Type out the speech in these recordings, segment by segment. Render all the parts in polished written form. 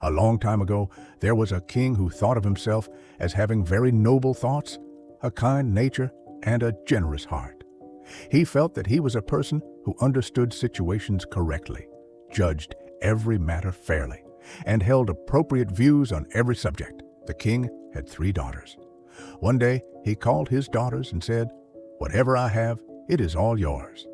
A long time ago, there was a king who thought of himself as having very noble thoughts, a kind nature, and a generous heart. He felt that he was a person who understood situations correctly, judged every matter fairly, and held appropriate views on every subject. The king had 3 daughters. One day, he called his daughters and said, "Whatever I have, it is all yours.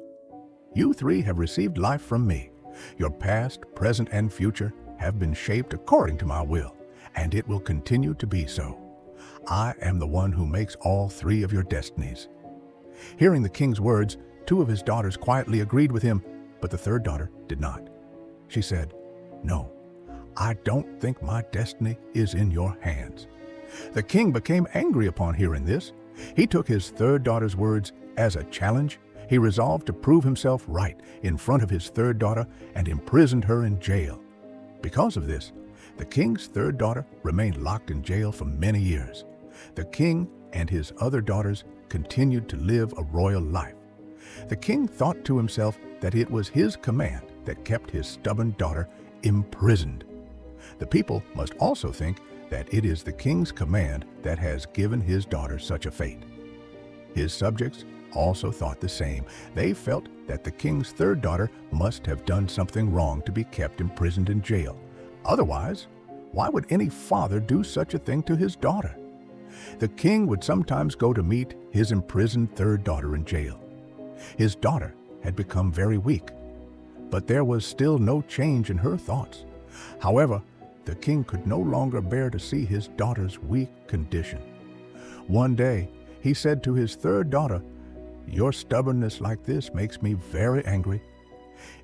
You 3 have received life from me. Your past, present, and future have been shaped according to my will, and it will continue to be so. I am the one who makes all 3 of your destinies." Hearing the king's words, 2 of his daughters quietly agreed with him, but the 3rd daughter did not. She said, "No, I don't think my destiny is in your hands." The king became angry upon hearing this. He took his 3rd daughter's words as a challenge. He resolved to prove himself right in front of his 3rd daughter and imprisoned her in jail. Because of this, the king's 3rd daughter remained locked in jail for many years. The king and his other daughters continued to live a royal life. The king thought to himself that it was his command that kept his stubborn daughter imprisoned. The people must also think that it is the king's command that has given his daughter such a fate. His subjects also thought the same. They felt that the king's 3rd daughter must have done something wrong to be kept imprisoned in jail. Otherwise, why would any father do such a thing to his daughter? The king would sometimes go to meet his imprisoned 3rd daughter in jail. His daughter had become very weak, but there was still no change in her thoughts. However, the king could no longer bear to see his daughter's weak condition. One day, he said to his 3rd daughter, "Your stubbornness like this makes me very angry.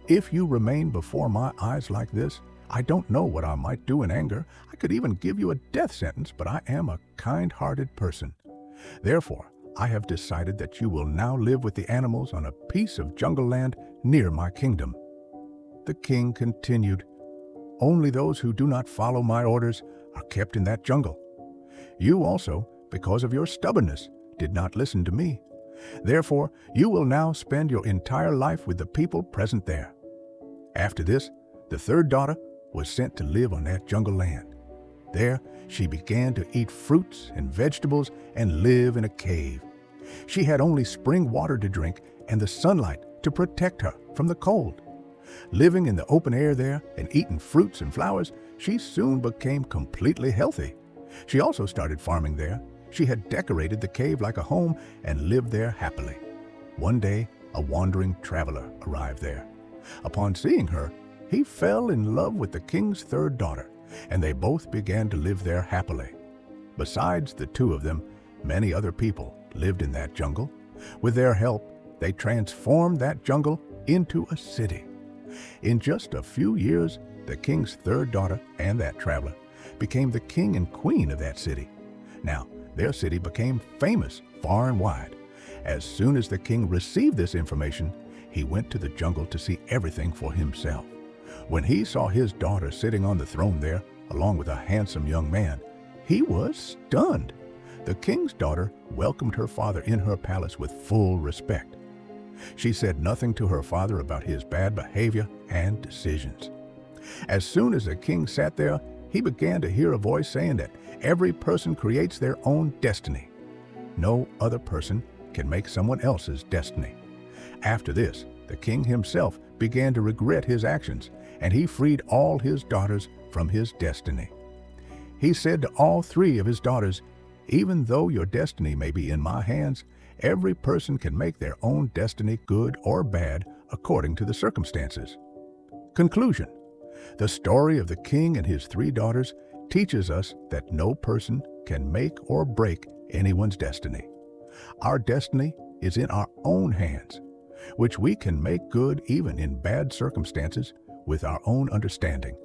If you remain before my eyes like this, I don't know what I might do in anger. I could even give you a death sentence, but I am a kind-hearted person. Therefore, I have decided that you will now live with the animals on a piece of jungle land near my kingdom." The king continued, "Only those who do not follow my orders are kept in that jungle. You also, because of your stubbornness, did not listen to me. Therefore, you will now spend your entire life with the people present there." After this, the 3rd daughter was sent to live on that jungle land. There, she began to eat fruits and vegetables and live in a cave. She had only spring water to drink and the sunlight to protect her from the cold. Living in the open air there and eating fruits and flowers, she soon became completely healthy. She also started farming there. She had decorated the cave like a home and lived there happily. One day, a wandering traveler arrived there. Upon seeing her, he fell in love with the king's 3rd daughter, and they both began to live there happily. Besides the 2 of them, many other people lived in that jungle. With their help, they transformed that jungle into a city. In just a few years, the king's 3rd daughter and that traveler became the king and queen of that city. Now, their city became famous far and wide. As soon as the king received this information, he went to the jungle to see everything for himself. When he saw his daughter sitting on the throne there, along with a handsome young man, he was stunned. The king's daughter welcomed her father in her palace with full respect. She said nothing to her father about his bad behavior and decisions. As soon as the king sat there, he began to hear a voice saying that every person creates their own destiny. No other person can make someone else's destiny. After this, the king himself began to regret his actions, and he freed all his daughters from his destiny. He said to all 3 of his daughters, "Even though your destiny may be in my hands, every person can make their own destiny good or bad according to the circumstances." Conclusion: the story of the king and his 3 daughters teaches us that no person can make or break anyone's destiny. Our destiny is in our own hands, which we can make good even in bad circumstances with our own understanding.